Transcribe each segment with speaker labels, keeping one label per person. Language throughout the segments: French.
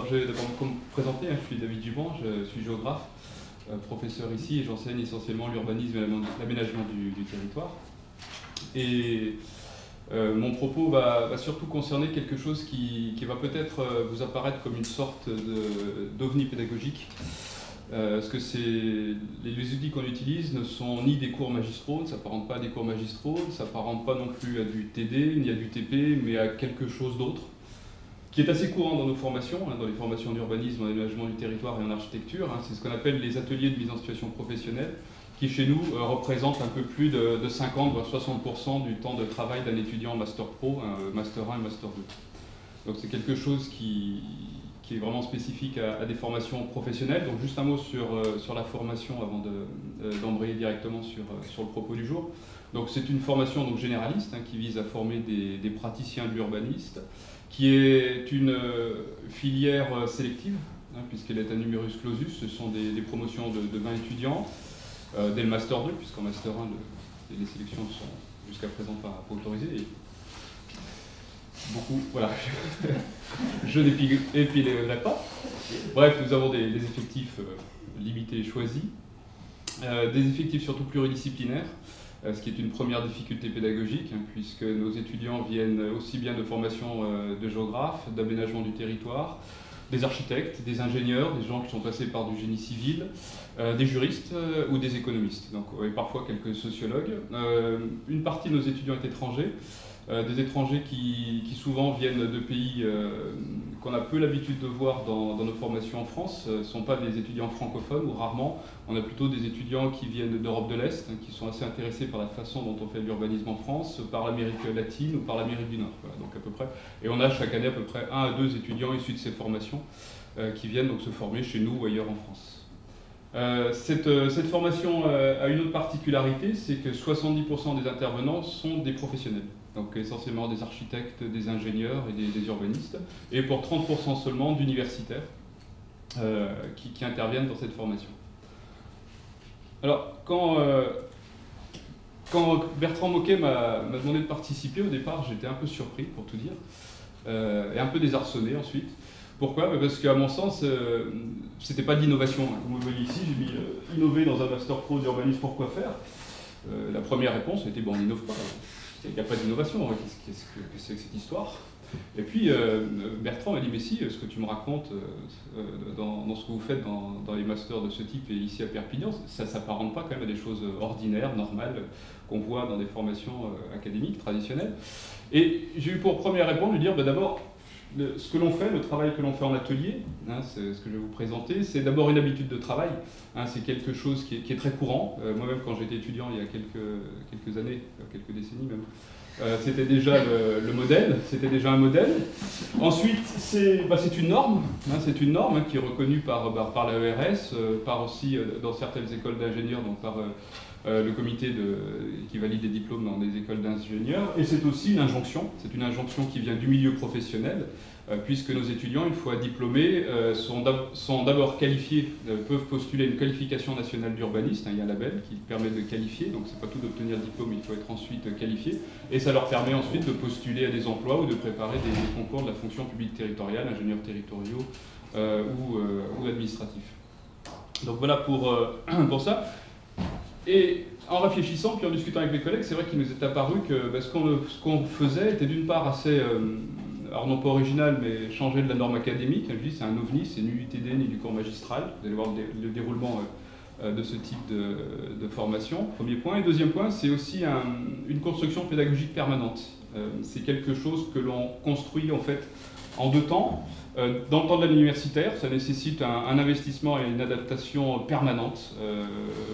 Speaker 1: je vais d'abord me présenter, je suis David Duban, je suis géographe, professeur ici et j'enseigne essentiellement l'urbanisme et l'aménagement du territoire. Et mon propos va surtout concerner quelque chose qui va peut-être vous apparaître comme une sorte d'ovni pédagogique. Parce que les outils qu'on utilise ne sont ni des cours magistraux, ne s'apparentent pas à des cours magistraux, ne s'apparentent pas non plus à du TD, ni à du TP, mais à quelque chose d'autre, qui est assez courant dans nos formations, dans les formations d'urbanisme, en aménagement du territoire et en architecture. C'est ce qu'on appelle les ateliers de mise en situation professionnelle, qui chez nous représentent un peu plus de 50 voire 60% du temps de travail d'un étudiant en Master Pro, Master 1 et Master 2. Donc c'est quelque chose qui est vraiment spécifique à des formations professionnelles. Donc juste un mot sur la formation avant d'embrayer directement sur le propos du jour. Donc c'est une formation donc, généraliste qui vise à former des praticiens de l'urbaniste, qui est une filière sélective, puisqu'elle est un numerus clausus. Ce sont des promotions de 20 étudiants, dès le Master 2, puisqu'en Master 1, les sélections ne sont jusqu'à présent pas autorisées. Et beaucoup, voilà, je n'épilerai pas. Bref, nous avons des effectifs limités et choisis, des effectifs surtout pluridisciplinaires, ce qui est une première difficulté pédagogique, puisque nos étudiants viennent aussi bien de formations de géographes, d'aménagement du territoire, des architectes, des ingénieurs, des gens qui sont passés par du génie civil, des juristes ou des économistes, donc, et parfois quelques sociologues. Une partie de nos étudiants est étrangers, des étrangers qui souvent viennent de pays qu'on a peu l'habitude de voir dans nos formations en France. Ce ne sont pas des étudiants francophones, ou rarement. On a plutôt des étudiants qui viennent d'Europe de l'Est, qui sont assez intéressés par la façon dont on fait de l'urbanisme en France, par l'Amérique latine ou par l'Amérique du Nord. Voilà, donc à peu près. Et on a chaque année à peu près 1 à 2 étudiants issus de ces formations qui viennent donc se former chez nous ou ailleurs en France. Cette formation a une autre particularité, c'est que 70% des intervenants sont des professionnels. Donc essentiellement des architectes, des ingénieurs et des urbanistes, et pour 30% seulement d'universitaires qui interviennent dans cette formation. Alors, quand Bertrand Moquet m'a demandé de participer, au départ, j'étais un peu surpris, pour tout dire, et un peu désarçonné ensuite. Pourquoi? Parce qu'à mon sens, c'était pas de l'innovation. Comme vous le voyez ici, j'ai mis innover dans un Master Pro d'urbanisme, pourquoi faire? La première réponse était, bon, on n'innove pas. Il n'y a pas d'innovation, qu'est-ce que c'est que cette histoire? Et puis Bertrand m'a dit, mais si, ce que tu me racontes dans ce que vous faites dans les masters de ce type et ici à Perpignan, ça ne s'apparente pas quand même à des choses ordinaires, normales, qu'on voit dans des formations académiques, traditionnelles. Et j'ai eu pour première réponse de dire, d'abord, ce que l'on fait, le travail que l'on fait en atelier, c'est ce que je vais vous présenter, c'est d'abord une habitude de travail, c'est quelque chose qui est très courant. Moi-même, quand j'étais étudiant il y a quelques années, quelques décennies même, c'était déjà le modèle, c'était déjà un modèle. Ensuite, c'est une norme, c'est une norme qui est reconnue par l'AERS, par aussi dans certaines écoles d'ingénieurs, donc par le comité qui valide les diplômes dans des écoles d'ingénieurs, et c'est aussi une injonction qui vient du milieu professionnel, puisque nos étudiants, une fois diplômés, sont d'abord qualifiés, peuvent postuler une qualification nationale d'urbaniste, il y a un label qui permet de qualifier, donc c'est pas tout d'obtenir diplôme, il faut être ensuite qualifié, et ça leur permet ensuite de postuler à des emplois ou de préparer des concours de la fonction publique territoriale, ingénieurs territoriaux ou administratifs. Donc voilà pour ça. Et en réfléchissant, puis en discutant avec mes collègues, c'est vrai qu'il nous est apparu que ce qu'on faisait était d'une part assez, alors non pas original, mais changer de la norme académique. Je dis c'est un ovni, c'est ni du TD ni du cours magistral. Vous allez voir le déroulement de ce type de formation, premier point. Et deuxième point, c'est aussi une construction pédagogique permanente. C'est quelque chose que l'on construit en fait en 2 temps. Dans le temps de l'année universitaire, ça nécessite un investissement et une adaptation permanente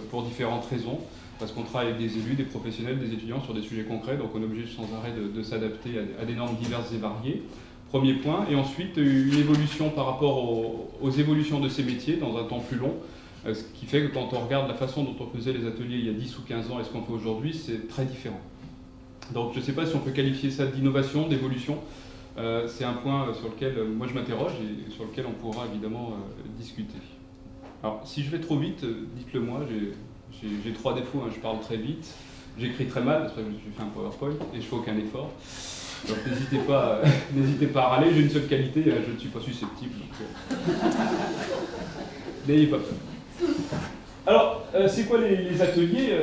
Speaker 1: pour différentes raisons, parce qu'on travaille avec des élus, des professionnels, des étudiants sur des sujets concrets, donc on est obligé sans arrêt de s'adapter à des normes diverses et variées. Premier point. Et ensuite, une évolution par rapport aux évolutions de ces métiers dans un temps plus long, ce qui fait que quand on regarde la façon dont on faisait les ateliers il y a 10 ou 15 ans et ce qu'on fait aujourd'hui, c'est très différent. Donc je ne sais pas si on peut qualifier ça d'innovation, d'évolution. C'est un point sur lequel moi je m'interroge et sur lequel on pourra évidemment discuter. Alors si je vais trop vite, dites-le moi, j'ai 3 défauts, je parle très vite, j'écris très mal, c'est pour ça que j'ai fait un PowerPoint et je fais aucun effort. Donc n'hésitez pas à râler, j'ai une seule qualité, je ne suis pas susceptible. N'ayez pas peur. Alors, c'est quoi les ateliers?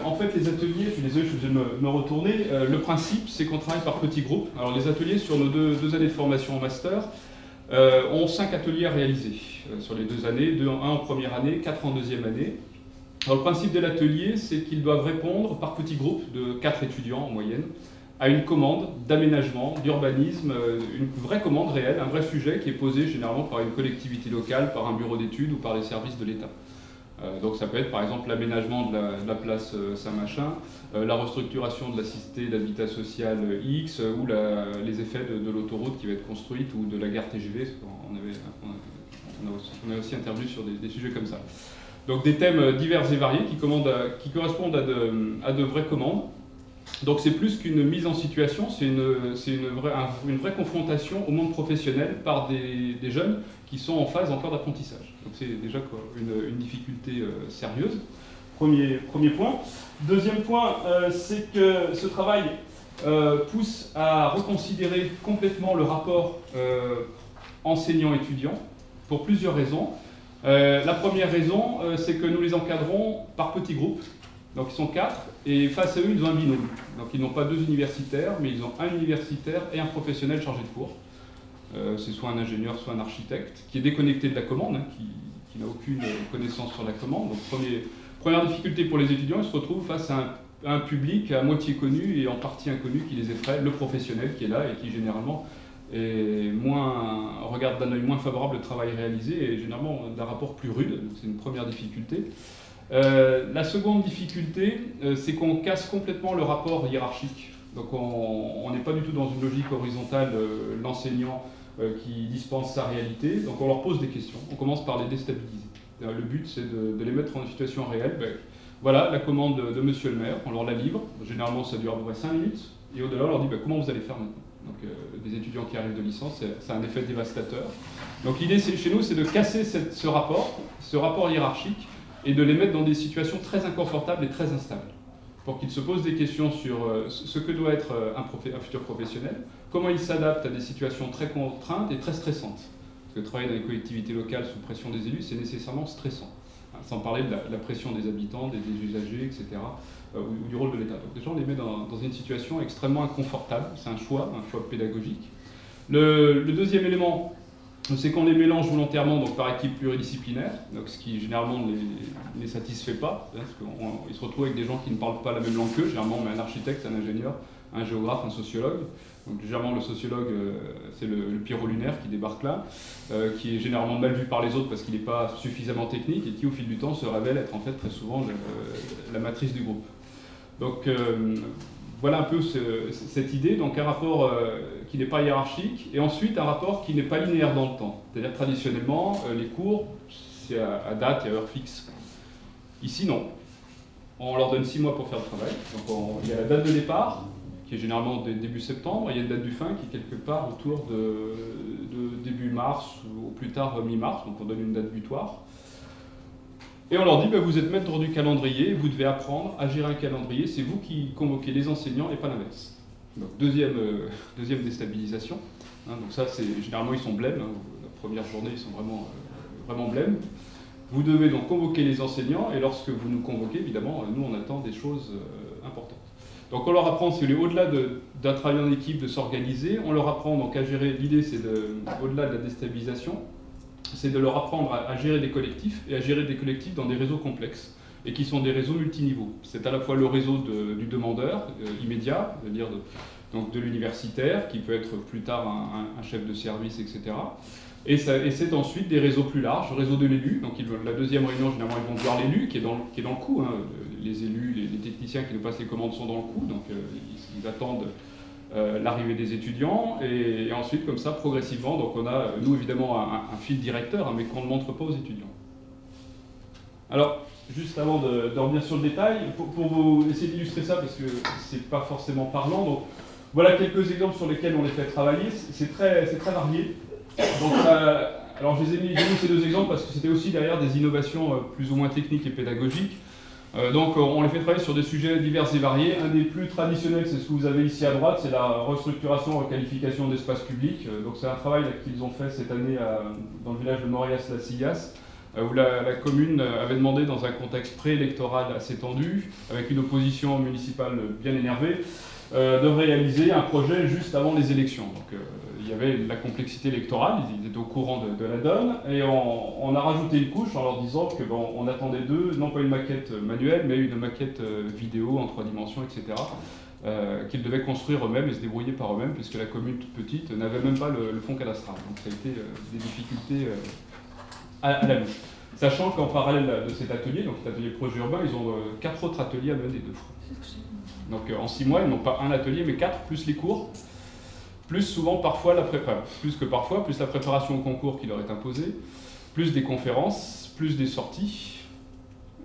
Speaker 1: En fait, les ateliers, je suis désolé, je suis obligé de me retourner. Le principe, c'est qu'on travaille par petits groupes. Alors, les ateliers, sur nos deux années de formation en master, ont 5 ateliers à réaliser sur les 2 années, 1 en première année, 4 en deuxième année. Alors, le principe de l'atelier, c'est qu'ils doivent répondre par petits groupes de 4 étudiants en moyenne à une commande d'aménagement, d'urbanisme, une vraie commande réelle, un vrai sujet qui est posé généralement par une collectivité locale, par un bureau d'études ou par les services de l'État. Donc ça peut être par exemple l'aménagement de la place Saint-Machin, la restructuration de la cité d'habitat social X, ou les effets de l'autoroute qui va être construite, ou de la gare TGV, parce qu'on a aussi interviewé sur des sujets comme ça. Donc des thèmes divers et variés qui correspondent à de vraies commandes. Donc c'est plus qu'une mise en situation, c'est une vraie confrontation au monde professionnel par des jeunes qui sont en phase encore d'apprentissage. Donc c'est déjà une difficulté sérieuse. Premier point. Deuxième point, c'est que ce travail pousse à reconsidérer complètement le rapport enseignant-étudiant pour plusieurs raisons. La première raison, c'est que nous les encadrons par petits groupes. Donc ils sont 4, et face à eux, ils ont un binôme. Donc ils n'ont pas 2 universitaires, mais ils ont un universitaire et un professionnel chargé de cours. C'est soit un ingénieur, soit un architecte, qui est déconnecté de la commande, qui n'a aucune connaissance sur la commande. Donc première difficulté pour les étudiants, ils se retrouvent face à un public à moitié connu et en partie inconnu qui les effraie, le professionnel qui est là et qui généralement regarde d'un œil moins favorable le travail réalisé et généralement d'un rapport plus rude. C'est une première difficulté. La seconde difficulté, c'est qu'on casse complètement le rapport hiérarchique. Donc on n'est pas du tout dans une logique horizontale, l'enseignant qui dispense sa réalité. Donc on leur pose des questions, on commence par les déstabiliser. Le but, c'est de les mettre en situation réelle. Voilà la commande de monsieur le maire, on leur la livre. Généralement, ça dure à peu près 5 minutes. Et au-delà, on leur dit comment vous allez faire maintenant. Donc des étudiants qui arrivent de licence, c'est un effet dévastateur. Donc l'idée chez nous, c'est de casser ce rapport hiérarchique, et de les mettre dans des situations très inconfortables et très instables, pour qu'ils se posent des questions sur ce que doit être un futur professionnel, comment il s'adapte à des situations très contraintes et très stressantes. Parce que travailler dans les collectivités locales sous pression des élus, c'est nécessairement stressant. Sans parler de la pression des habitants, des usagers, etc., ou du rôle de l'État. Donc déjà, on les met dans une situation extrêmement inconfortable, c'est un choix pédagogique. Le deuxième élément, c'est qu'on les mélange volontairement donc par équipe pluridisciplinaire, donc ce qui généralement ne les satisfait pas, parce qu'ils se retrouvent avec des gens qui ne parlent pas la même langue qu'eux. Généralement, on met un architecte, un ingénieur, un géographe, un sociologue. Donc généralement, le sociologue, c'est le Pierrot lunaire qui débarque là, qui est généralement mal vu par les autres parce qu'il n'est pas suffisamment technique et qui, au fil du temps, se révèle être en fait très souvent la matrice du groupe. Donc voilà un peu cette idée, donc un rapport qui n'est pas hiérarchique, et ensuite un rapport qui n'est pas linéaire dans le temps. C'est-à-dire traditionnellement, les cours, c'est à date et à heure fixe. Ici, non. On leur donne 6 mois pour faire le travail. Donc il y a la date de départ, qui est généralement début septembre, et il y a une date du fin qui est quelque part autour de début mars, ou au plus tard mi-mars, donc on donne une date butoir. Et on leur dit, vous êtes maître du calendrier, vous devez apprendre à gérer un calendrier, c'est vous qui convoquez les enseignants et pas l'inverse. Donc deuxième déstabilisation. Donc ça, généralement ils sont blêmes, la première journée ils sont vraiment blêmes. Vous devez donc convoquer les enseignants, et lorsque vous nous convoquez, évidemment, nous on attend des choses importantes. Donc on leur apprend, si vous voulez, au-delà d'un travail en équipe, de s'organiser, on leur apprend donc à gérer, l'idée c'est au-delà de la déstabilisation, c'est de leur apprendre à gérer des collectifs, et à gérer des collectifs dans des réseaux complexes, et qui sont des réseaux multiniveaux. C'est à la fois le réseau du demandeur immédiat, c'est-à-dire de l'universitaire, qui peut être plus tard un chef de service, etc. Et c'est ensuite des réseaux plus larges, le réseau de l'élu. Donc la deuxième réunion, généralement, ils vont voir l'élu, qui est dans le coup. Les élus, les techniciens qui nous passent les commandes sont dans le coup, donc ils attendent l'arrivée des étudiants, et ensuite, comme ça, progressivement, donc on a, nous, évidemment, un fil directeur, mais qu'on ne montre pas aux étudiants. Alors, juste avant de revenir sur le détail, pour vous essayer d'illustrer ça, parce que c'est pas forcément parlant, donc voilà quelques exemples sur lesquels on les fait travailler, c'est très varié. Donc, alors je les ai mis ces 2 exemples parce que c'était aussi derrière des innovations plus ou moins techniques et pédagogiques. Donc on les fait travailler sur des sujets divers et variés. Un des plus traditionnels, c'est ce que vous avez ici à droite, c'est la restructuration, requalification d'espaces publics. Donc c'est un travail qu'ils ont fait cette année dans le village de Morias-las-Sillas, où la commune avait demandé, dans un contexte préélectoral assez tendu, avec une opposition municipale bien énervée, de réaliser un projet juste avant les élections. Donc il y avait la complexité électorale, ils étaient au courant de la donne, et on a rajouté une couche en leur disant qu'on attendait d'eux, non pas une maquette manuelle, mais une maquette vidéo en 3 dimensions, etc., qu'ils devaient construire eux-mêmes et se débrouiller par eux-mêmes, puisque la commune toute petite n'avait même pas le fonds cadastral. Donc ça a été des difficultés à la louche. Sachant qu'en parallèle de cet atelier, donc cet atelier projet urbain, ils ont 4 autres ateliers à mener de front. Donc en 6 mois, ils n'ont pas un atelier, mais 4, plus les cours, plus souvent parfois plus la préparation au concours qui leur est imposée, plus des conférences, plus des sorties,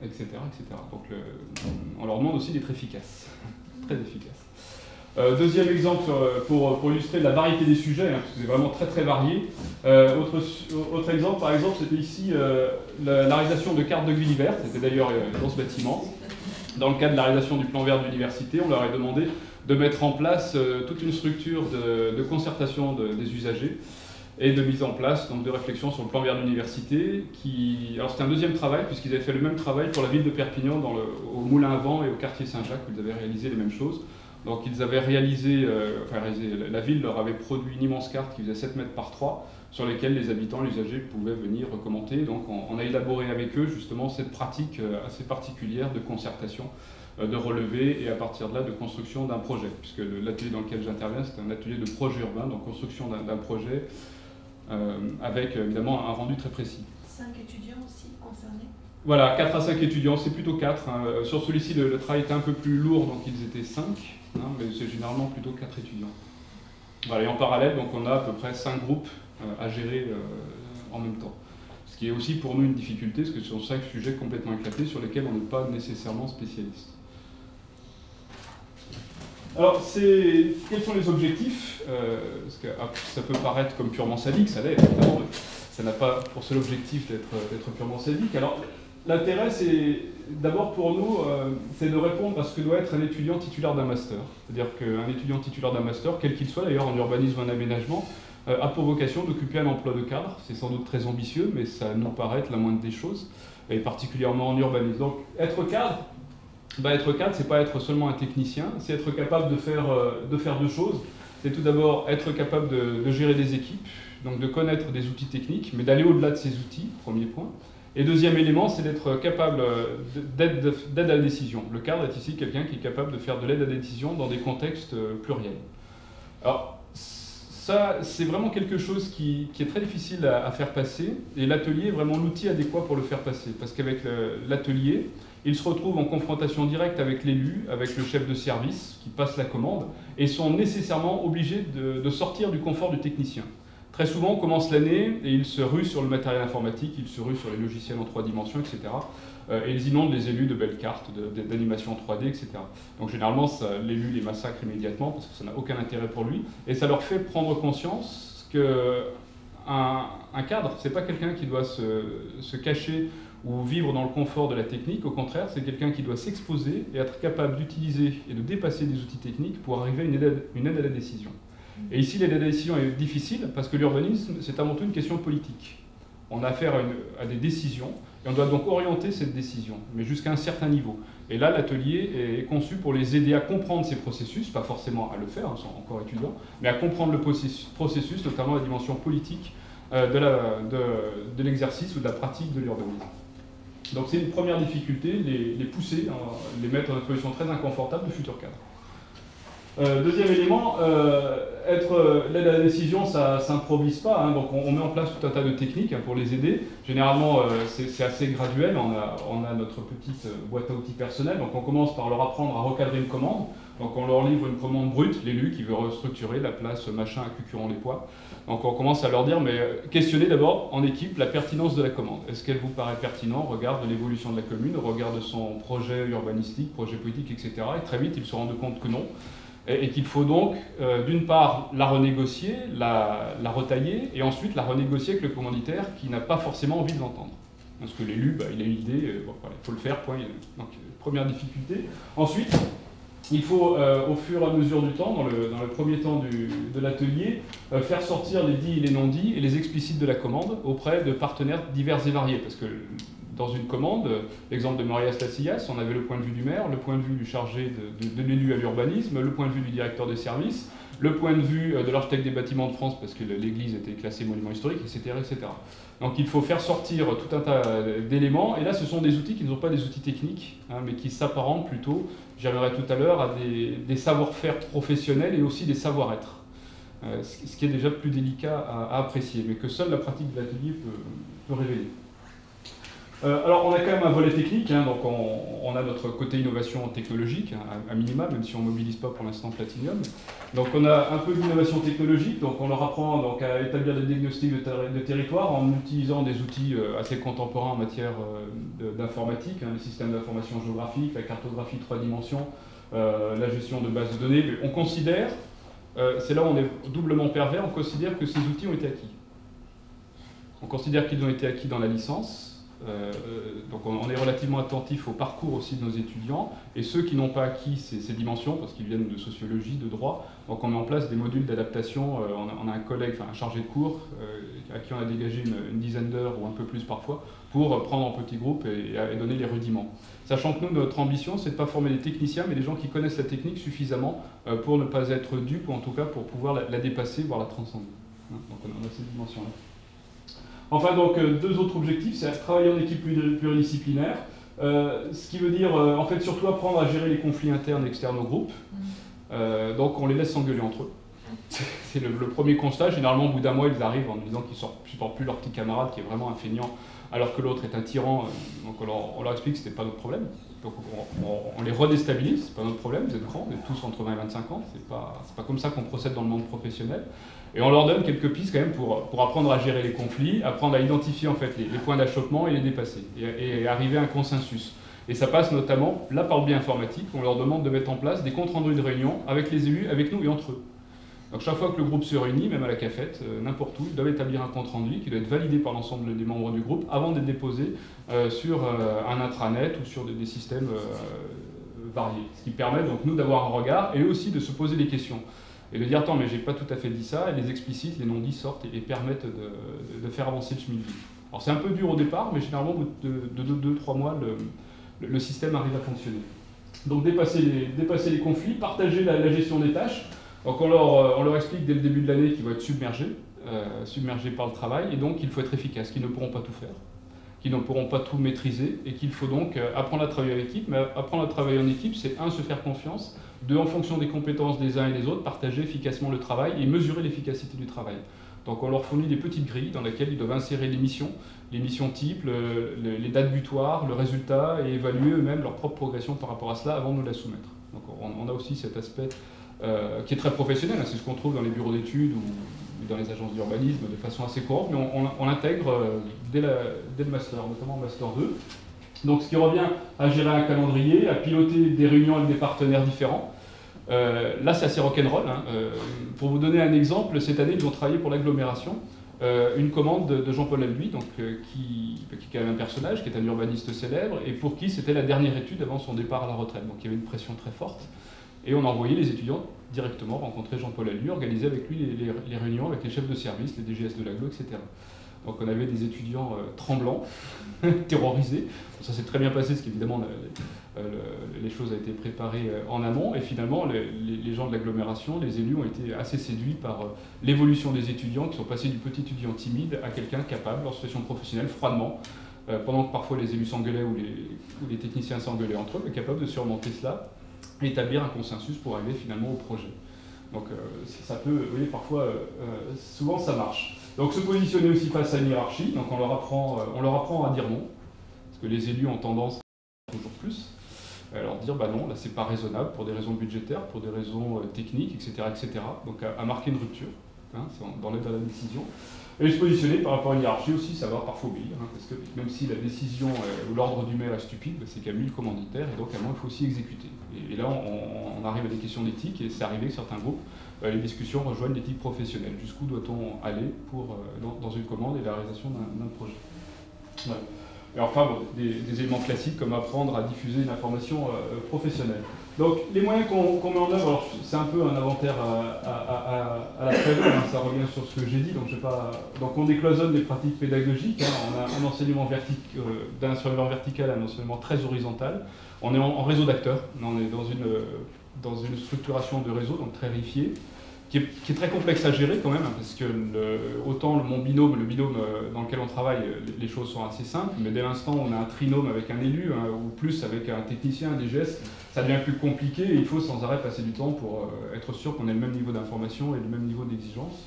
Speaker 1: etc. etc. Donc on leur demande aussi d'être efficaces, très efficaces. Deuxième exemple pour illustrer la variété des sujets, hein, parce que c'est vraiment très très varié. Autre exemple, par exemple, c'était ici la réalisation de cartes de Gulliver, c'était d'ailleurs dans ce bâtiment. Dans le cadre de la réalisation du plan vert de l'université, on leur a demandé de mettre en place toute une structure de concertation des usagers et de mise en place donc, de réflexion sur le plan vert de l'université. Alors c'était un deuxième travail, puisqu'ils avaient fait le même travail pour la ville de Perpignan, au Moulin à Vent et au quartier Saint-Jacques, où ils avaient réalisé les mêmes choses. Donc ils avaient la ville leur avait produit une immense carte qui faisait 7 mètres par 3, sur lesquelles les habitants, les usagers pouvaient venir commenter. Donc on a élaboré avec eux justement cette pratique assez particulière de concertation, de relevé et à partir de là de construction d'un projet. Puisque l'atelier dans lequel j'interviens, c'est un atelier de projet urbain, donc construction d'un projet avec évidemment un rendu très précis.
Speaker 2: 5 étudiants aussi concernés?
Speaker 1: Voilà, 4 à 5 étudiants, c'est plutôt 4. Hein. Sur celui-ci, le travail était un peu plus lourd, donc ils étaient 5, hein, mais c'est généralement plutôt 4 étudiants. Voilà, et en parallèle, donc on a à peu près 5 groupes à gérer en même temps. Ce qui est aussi pour nous une difficulté, parce que ce sont 5 sujets complètement éclatés sur lesquels on n'est pas nécessairement spécialiste. Alors, quels sont les objectifs parce que ça peut paraître comme purement sadique, ça l'est, évidemment, ça n'a pas pour seul objectif d'être purement sadique. Alors, l'intérêt, c'est d'abord pour nous, c'est de répondre à ce que doit être un étudiant titulaire d'un master. C'est-à-dire qu'un étudiant titulaire d'un master, quel qu'il soit d'ailleurs en urbanisme ou en aménagement, a pour vocation d'occuper un emploi de cadre. C'est sans doute très ambitieux, mais ça nous paraît être la moindre des choses, et particulièrement en urbanisme. Donc, être cadre, c'est pas être seulement un technicien, c'est être capable de faire 2 choses. C'est tout d'abord être capable de gérer des équipes, donc de connaître des outils techniques, mais d'aller au-delà de ces outils, premier point. Et deuxième élément, c'est d'être capable d'aide à la décision. Le cadre est ici quelqu'un qui est capable de faire de l'aide à la décision dans des contextes pluriels. Alors, ça, c'est vraiment quelque chose qui est très difficile à faire passer, et l'atelier est vraiment l'outil adéquat pour le faire passer, parce qu'avec l'atelier, ils se retrouvent en confrontation directe avec l'élu, avec le chef de service qui passe la commande, et sont nécessairement obligés de sortir du confort du technicien. Très souvent, on commence l'année et ils se ruent sur le matériel informatique, ils se ruent sur les logiciels en 3 dimensions, etc. Et ils inondent les élus de belles cartes, d'animation 3D, etc. Donc généralement, l'élu les massacre immédiatement parce que ça n'a aucun intérêt pour lui. Et ça leur fait prendre conscience qu'un cadre, c'est pas quelqu'un qui doit se cacher ou vivre dans le confort de la technique. Au contraire, c'est quelqu'un qui doit s'exposer et être capable d'utiliser et de dépasser des outils techniques pour arriver à une aide à la décision. Et ici, l'aide à la décision est difficile parce que l'urbanisme, c'est avant tout une question politique. On a affaire à des décisions et on doit donc orienter cette décision, mais jusqu'à un certain niveau. Et là, l'atelier est conçu pour les aider à comprendre ces processus, pas forcément à le faire, ils sont encore étudiants, mais à comprendre le processus, notamment la dimension politique de l'exercice ou de la pratique de l'urbanisme. Donc c'est une première difficulté, les pousser, les mettre dans une position très inconfortable de futurs cadres. Deuxième élément, l'aide à la décision, ça ne s'improvise pas, hein, donc on met en place tout un tas de techniques pour les aider. Généralement, c'est assez graduel, on a notre petite boîte à outils personnelle, donc on commence par leur apprendre à recadrer une commande. Donc on leur livre une commande brute, l'élu qui veut restructurer la place machin à Cucuron-les-Poix. Donc on commence à leur dire, mais questionnez d'abord en équipe la pertinence de la commande. Est-ce qu'elle vous paraît pertinente au regard de l'évolution de la commune, au regard de son projet urbanistique, projet politique, etc. Et très vite, ils se rendent compte que non. Et qu'il faut donc, d'une part, la renégocier, la retailler, et ensuite la renégocier avec le commanditaire qui n'a pas forcément envie de l'entendre. Parce que l'élu, il a une idée, bon, voilà, il faut le faire, point. Donc, première difficulté. Ensuite, il faut, au fur et à mesure du temps, dans le premier temps de l'atelier, faire sortir les dits et les non-dits et les explicites de la commande auprès de partenaires divers et variés. Parce que dans une commande, l'exemple de Maria Stassillas, on avait le point de vue du maire, le point de vue du chargé de l'élu à l'urbanisme, le point de vue du directeur des services, le point de vue de l'architecte des bâtiments de France, parce que l'église était classée monument historique, etc., etc. Donc il faut faire sortir tout un tas d'éléments, et là ce sont des outils qui ne sont pas des outils techniques, hein, mais qui s'apparentent plutôt, j'y reviendrai tout à l'heure, à des savoir-faire professionnels et aussi des savoir-être. Ce qui est déjà plus délicat à apprécier, mais que seule la pratique de l'atelier peut révéler. Alors on a quand même un volet technique, hein, donc on a notre côté innovation technologique, hein, à minima, même si on ne mobilise pas pour l'instant Platinium. Donc on a un peu d'innovation technologique, donc on leur apprend donc, à établir des diagnostics de territoire en utilisant des outils assez contemporains en matière d'informatique, hein, les systèmes d'information géographique, la cartographie 3 dimensions, la gestion de bases de données. Mais on considère, c'est là où on est doublement pervers, on considère que ces outils ont été acquis. On considère qu'ils ont été acquis dans la licence. Donc on est relativement attentif au parcours aussi de nos étudiants, et ceux qui n'ont pas acquis ces dimensions, parce qu'ils viennent de sociologie, de droit, donc on met en place des modules d'adaptation. On a un collègue, enfin un chargé de cours, à qui on a dégagé une dizaine d'heures ou un peu plus parfois, pour prendre en petits groupes et donner les rudiments. Sachant que nous, notre ambition, c'est de ne pas former des techniciens, mais des gens qui connaissent la technique suffisamment pour ne pas être dupes, ou en tout cas pour pouvoir la dépasser, voire la transcender. Donc on a cette dimension-là. Enfin, donc, deux autres objectifs, c'est travailler en équipe pluridisciplinaire, ce qui veut dire, en fait, surtout apprendre à gérer les conflits internes et externes au groupe. Donc, on les laisse s'engueuler entre eux. C'est le premier constat. Généralement, au bout d'un mois, ils arrivent en disant qu'ils ne supportent plus leur petit camarade, qui est vraiment un feignant, alors que l'autre est un tyran. Donc, on leur explique que ce n'était pas notre problème. Donc, on les redéstabilise, ce n'est pas notre problème, vous êtes grands, vous êtes tous entre 20 et 25 ans, c'est pas comme ça qu'on procède dans le monde professionnel. Et on leur donne quelques pistes quand même pour apprendre à gérer les conflits, apprendre à identifier en fait les points d'achoppement et les dépasser, et arriver à un consensus. Et ça passe notamment, là par le biais informatique, on leur demande de mettre en place des comptes rendus de réunion avec les élus, avec nous et entre eux. Donc chaque fois que le groupe se réunit, même à la cafette, n'importe où, ils doivent établir un compte rendu qui doit être validé par l'ensemble des membres du groupe avant d'être déposé sur un intranet ou sur des systèmes variés. Ce qui permet donc nous d'avoir un regard et eux aussi de se poser des questions. Et de dire, attends, mais j'ai pas tout à fait dit ça, et les explicites, les non-dits sortent et permettent de faire avancer le schmilblick. Alors c'est un peu dur au départ, mais généralement, au bout de 2-3 mois, le système arrive à fonctionner. Donc dépasser les conflits, partager la gestion des tâches. Donc on leur explique dès le début de l'année qu'ils vont être submergés par le travail, et donc il faut être efficace, qu'ils ne pourront pas tout faire, qu'ils ne pourront pas tout maîtriser, et qu'il faut donc apprendre à travailler en équipe. Mais apprendre à travailler en équipe, c'est se faire confiance, 2, en fonction des compétences des uns et des autres, partager efficacement le travail et mesurer l'efficacité du travail. Donc on leur fournit des petites grilles dans lesquelles ils doivent insérer les missions types, les dates butoirs, le résultat, et évaluer eux-mêmes leur propre progression par rapport à cela avant de nous la soumettre. Donc on a aussi cet aspect qui est très professionnel, hein, c'est ce qu'on trouve dans les bureaux d'études ou dans les agences d'urbanisme de façon assez courante, mais on l'intègre dès le master, notamment en master 2. Donc ce qui revient à gérer un calendrier, à piloter des réunions avec des partenaires différents. Là c'est assez rock'n'roll. Hein. Pour vous donner un exemple, cette année ils ont travaillé pour l'agglomération, une commande de Jean-Paul Albuy, qui est quand même un personnage, qui est un urbaniste célèbre, et pour qui c'était la dernière étude avant son départ à la retraite. Donc il y avait une pression très forte. Et on a envoyé les étudiants directement rencontrer Jean-Paul Albuy, organiser avec lui les réunions avec les chefs de service, les DGS de l'agglo, etc. Donc on avait des étudiants tremblants, terrorisés. Ça s'est très bien passé, parce qu'évidemment les choses ont été préparées en amont. Et finalement, les gens de l'agglomération, les élus, ont été assez séduits par l'évolution des étudiants, qui sont passés du petit étudiant timide à quelqu'un capable, en situation professionnelle, froidement, pendant que parfois les élus s'engueulaient ou les techniciens s'engueulaient entre eux, mais capable de surmonter cela, et établir un consensus pour arriver finalement au projet. Donc ça peut, vous voyez, parfois, souvent ça marche. Donc se positionner aussi face à une hiérarchie, donc on leur apprend à dire non, parce que les élus ont tendance à toujours plus, à leur dire bah non, là c'est pas raisonnable pour des raisons budgétaires, pour des raisons techniques, etc., etc. Donc à marquer une rupture, hein, c'est dans l'aide à la décision. Et se positionner par rapport à une hiérarchie aussi, savoir parfois obéir, hein, parce que même si la décision ou l'ordre du maire est stupide, bah, c'est qu'il y a lui le commanditaire, et donc à un moment il faut aussi exécuter. Et là on arrive à des questions d'éthique, et c'est arrivé que certains groupes, les discussions rejoignent l'éthique professionnelle. Jusqu'où doit-on aller dans une commande et la réalisation d'un projet. Voilà. Et enfin, bon, des éléments classiques comme apprendre à diffuser une information professionnelle. Donc les moyens qu'on met en œuvre, alors c'est un peu un inventaire à la prévue, hein, ça revient sur ce que j'ai dit, donc on décloisonne des pratiques pédagogiques, hein, on a un enseignement d'un enseignement vertical à un enseignement très horizontal, on est en réseau d'acteurs, on est dans une structuration de réseau, donc très rifiée, qui est très complexe à gérer quand même, hein, parce que autant le binôme dans lequel on travaille, les choses sont assez simples, mais dès l'instant où on a un trinôme avec un élu, hein, ou plus avec un technicien, un DGS, ça devient plus compliqué et il faut sans arrêt passer du temps pour être sûr qu'on ait le même niveau d'information et le même niveau d'exigence.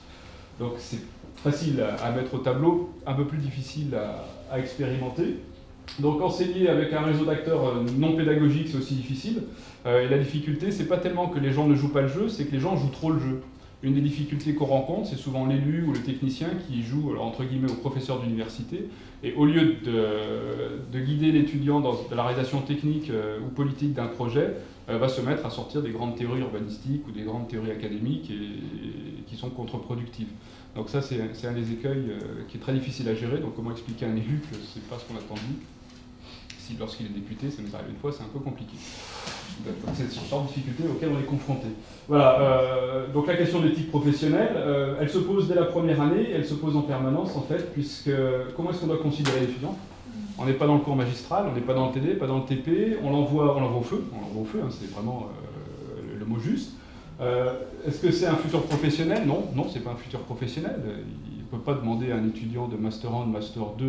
Speaker 1: Donc c'est facile à mettre au tableau, un peu plus difficile à expérimenter. Donc enseigner avec un réseau d'acteurs non pédagogiques, c'est aussi difficile. Et la difficulté, c'est pas tellement que les gens ne jouent pas le jeu, c'est que les gens jouent trop le jeu. Une des difficultés qu'on rencontre, c'est souvent l'élu ou le technicien qui joue, alors, entre guillemets, au professeur d'université, et au lieu de guider l'étudiant dans la réalisation technique ou politique d'un projet, va se mettre à sortir des grandes théories urbanistiques ou des grandes théories académiques qui sont contre-productives. Donc ça, c'est un des écueils qui est très difficile à gérer. Donc comment expliquer à un élu que c'est pas ce qu'on attend de lui? Si lorsqu'il est député, ça nous arrive une fois, c'est un peu compliqué. C'est ce genre de difficulté auquel on est confronté. Voilà, donc la question de l'éthique professionnelle, elle se pose dès la première année, et elle se pose en permanence en fait, puisque comment est-ce qu'on doit considérer l'étudiant? On n'est pas dans le cours magistral, on n'est pas dans le TD, pas dans le TP, on l'envoie au feu, hein, c'est vraiment le mot juste. Est-ce que c'est un futur professionnel? Non, c'est pas un futur professionnel. Il ne peut pas demander à un étudiant de Master 1, de Master 2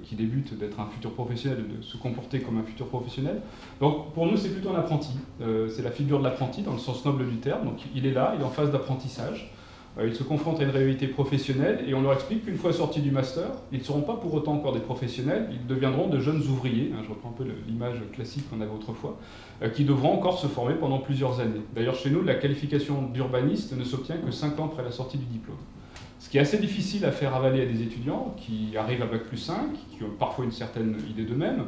Speaker 1: qui débute d'être un futur professionnel, de se comporter comme un futur professionnel. Donc pour nous, c'est plutôt un apprenti. C'est la figure de l'apprenti dans le sens noble du terme. Donc il est là, il est en phase d'apprentissage. Ils se confrontent à une réalité professionnelle et on leur explique qu'une fois sortis du master, ils ne seront pas pour autant encore des professionnels, ils deviendront de jeunes ouvriers, hein, je reprends un peu l'image classique qu'on avait autrefois, qui devront encore se former pendant plusieurs années. D'ailleurs chez nous, la qualification d'urbaniste ne s'obtient que 5 ans après la sortie du diplôme. Ce qui est assez difficile à faire avaler à des étudiants qui arrivent à Bac+5, qui ont parfois une certaine idée d'eux-mêmes,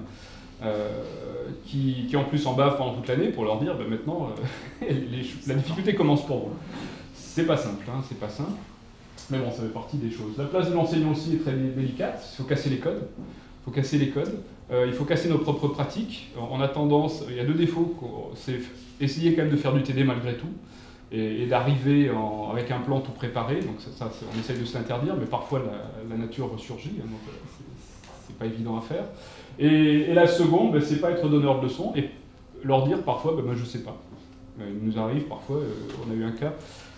Speaker 1: qui en plus en bavent pendant toute l'année pour leur dire ben maintenant la difficulté commence pour vous. C'est pas simple, hein, c'est pas simple, mais bon, ça fait partie des choses. La place de l'enseignant aussi est très délicate, il faut casser les codes, il faut casser nos propres pratiques. On a tendance, il y a deux défauts, c'est essayer quand même de faire du TD malgré tout, et d'arriver avec un plan tout préparé, donc ça on essaye de s'interdire, mais parfois la nature ressurgit, hein, donc c'est pas évident à faire. Et la seconde, ben, c'est pas être donneur de leçons, et leur dire parfois, ben, moi je sais pas. Il nous arrive parfois, on a eu un cas,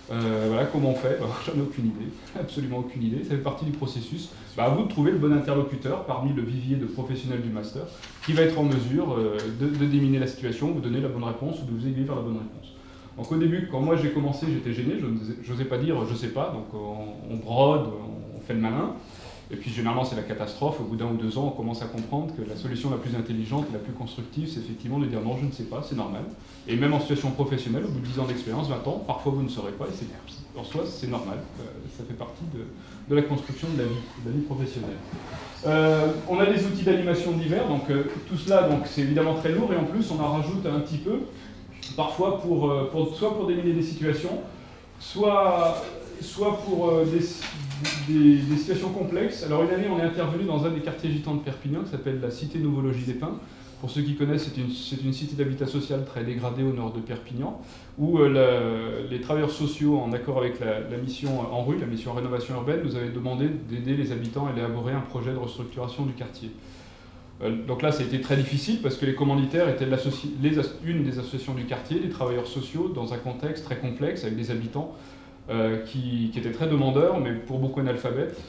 Speaker 1: voilà, comment on fait? J'en ai aucune idée, absolument aucune idée, ça fait partie du processus. À vous de trouver le bon interlocuteur parmi le vivier de professionnels du master qui va être en mesure de déminer la situation, vous donner la bonne réponse ou de vous aiguiller vers la bonne réponse. Donc au début, quand moi j'ai commencé, j'étais gêné, je n'osais pas dire je sais pas, donc on brode, on fait le malin. Et puis généralement c'est la catastrophe, au bout d'1 ou 2 ans on commence à comprendre que la solution la plus intelligente et la plus constructive c'est effectivement de dire non je ne sais pas, c'est normal. Et même en situation professionnelle, au bout de 10 ans d'expérience, 20 ans, parfois vous ne saurez pas et en soi c'est normal, ça fait partie de la construction de la vie professionnelle. On a des outils d'animation divers, donc tout cela c'est évidemment très lourd et en plus on en rajoute un petit peu, parfois soit pour déminer des situations, soit pour des situations complexes. Alors une année, on est intervenu dans un des quartiers gitans de Perpignan qui s'appelle la cité Nouveau-Logis des Pins. Pour ceux qui connaissent, c'est une cité d'habitat social très dégradée au nord de Perpignan, où les travailleurs sociaux, en accord avec la mission ANRU, la mission rénovation urbaine, nous avaient demandé d'aider les habitants à élaborer un projet de restructuration du quartier. Donc là, ça a été très difficile parce que les commanditaires étaient une des associations du quartier, les travailleurs sociaux, dans un contexte très complexe avec des habitants qui étaient très demandeurs, mais pour beaucoup analphabètes.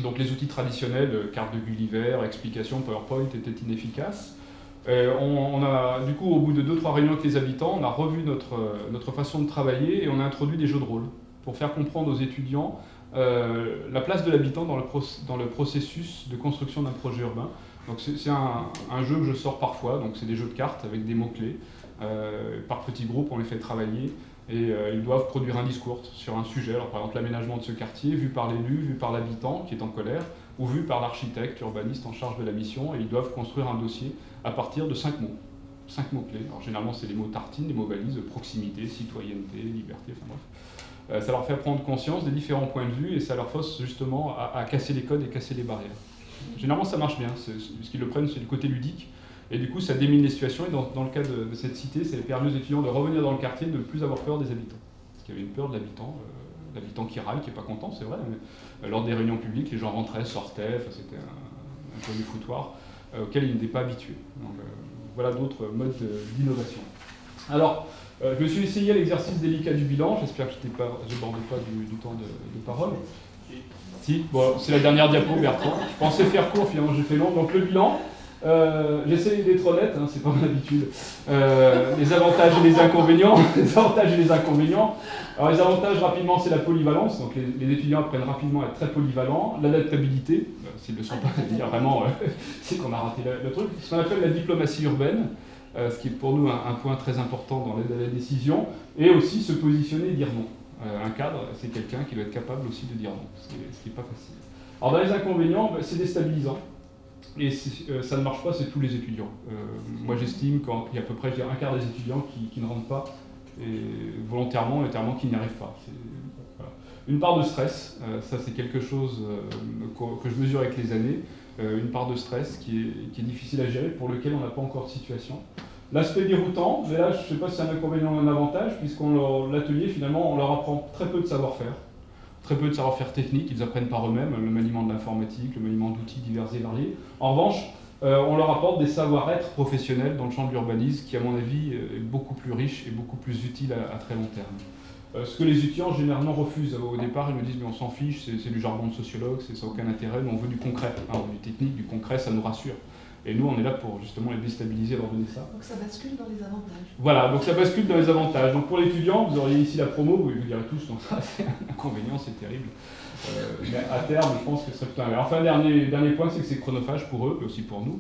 Speaker 1: Donc les outils traditionnels, carte de Gulliver, explications, PowerPoint, étaient inefficaces. Du coup, au bout de 2-3 réunions avec les habitants, on a revu notre façon de travailler et on a introduit des jeux de rôle pour faire comprendre aux étudiants la place de l'habitant dans le processus de construction d'un projet urbain. Donc c'est un jeu que je sors parfois, donc c'est des jeux de cartes avec des mots-clés. Par petits groupes, on les fait travailler. Et ils doivent produire un discours sur un sujet, alors par exemple l'aménagement de ce quartier, vu par l'élu, vu par l'habitant qui est en colère, ou vu par l'architecte, urbaniste en charge de la mission, et ils doivent construire un dossier à partir de 5 mots. 5 mots-clés. Alors généralement c'est les mots tartines, les mots valises, proximité, citoyenneté, liberté, enfin bref. Ça leur fait prendre conscience des différents points de vue et ça leur force justement à casser les codes et casser les barrières. Généralement, ça marche bien. Ce qu'ils le prennent, c'est du côté ludique. Et du coup, ça démine les situations. Et dans le cas de cette cité, ça permet aux étudiants de revenir dans le quartier, de ne plus avoir peur des habitants. Parce qu'il y avait une peur de l'habitant qui râle, qui n'est pas content, c'est vrai. Mais lors des réunions publiques, les gens rentraient, sortaient. C'était un peu du foutoir auquel ils n'étaient pas habitués. Donc, voilà d'autres modes d'innovation. Alors, je me suis essayé à l'exercice délicat du bilan. J'espère que je n'abordais pas du temps de parole. Si, bon, c'est la dernière diapo, Bertrand. Je pensais faire court, finalement, j'ai fait long. Donc, le bilan. J'essaie d'être honnête, hein, c'est pas mon habitude. Les avantages et les inconvénients. Les avantages et les inconvénients. Alors les avantages rapidement, c'est la polyvalence. Donc les étudiants apprennent rapidement à être très polyvalents. L'adaptabilité, s'ils ne le sont pas, c'est-à-dire vraiment, c'est qu'on a raté le truc. Ce qu'on appelle la diplomatie urbaine, ce qui est pour nous un point très important dans l'aide à la décision. Et aussi se positionner et dire non. Un cadre, c'est quelqu'un qui doit être capable aussi de dire non, ce qui n'est pas facile. Alors dans les inconvénients, c'est déstabilisant. Et ça ne marche pas, c'est tous les étudiants. Moi j'estime qu'il y a à peu près un quart des étudiants qui ne rentrent pas, et volontairement qui n'y arrivent pas. Voilà. Une part de stress, ça c'est quelque chose que je mesure avec les années, une part de stress qui est difficile à gérer, pour lequel on n'a pas encore de situation. L'aspect déroutant, mais là je ne sais pas si c'est un inconvénient ou un avantage, l'atelier finalement on leur apprend très peu de savoir-faire. Très peu de savoir-faire technique, ils apprennent par eux-mêmes, le maniement de l'informatique, le maniement d'outils divers et variés. En revanche, on leur apporte des savoir-être professionnels dans le champ de l'urbanisme qui, à mon avis, est beaucoup plus riche et beaucoup plus utile à très long terme. Ce que les étudiants généralement refusent au départ, ils me disent mais on s'en fiche, c'est du jargon de sociologue, ça n'a aucun intérêt, mais on veut du concret, on veut du technique, du concret, ça nous rassure. Et nous, on est là pour justement les déstabiliser, leur donner ça.
Speaker 2: Donc ça bascule dans les avantages.
Speaker 1: Voilà, donc ça bascule dans les avantages. Donc pour l'étudiant, vous auriez ici la promo, vous direz tous, donc ça c'est un inconvénient, c'est terrible. Mais à terme, je pense que ce serait plutôt un. Enfin, dernier point, c'est que c'est chronophage pour eux, mais aussi pour nous.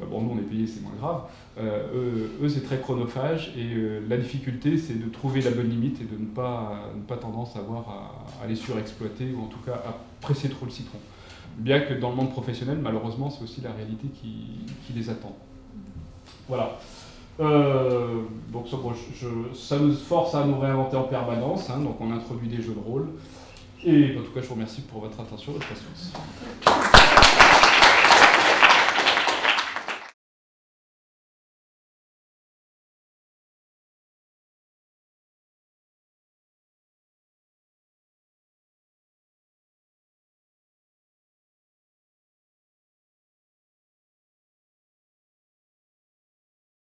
Speaker 1: Bon, nous on est payés, c'est moins grave. Eux, c'est très chronophage, et la difficulté, c'est de trouver la bonne limite et de ne pas tendance à les surexploiter, ou en tout cas à presser trop le citron. Bien que dans le monde professionnel, malheureusement, c'est aussi la réalité qui les attend. Voilà. Donc ça nous force à nous réinventer en permanence, hein, donc on introduit des jeux de rôle. Et en tout cas, je vous remercie pour votre attention et votre patience.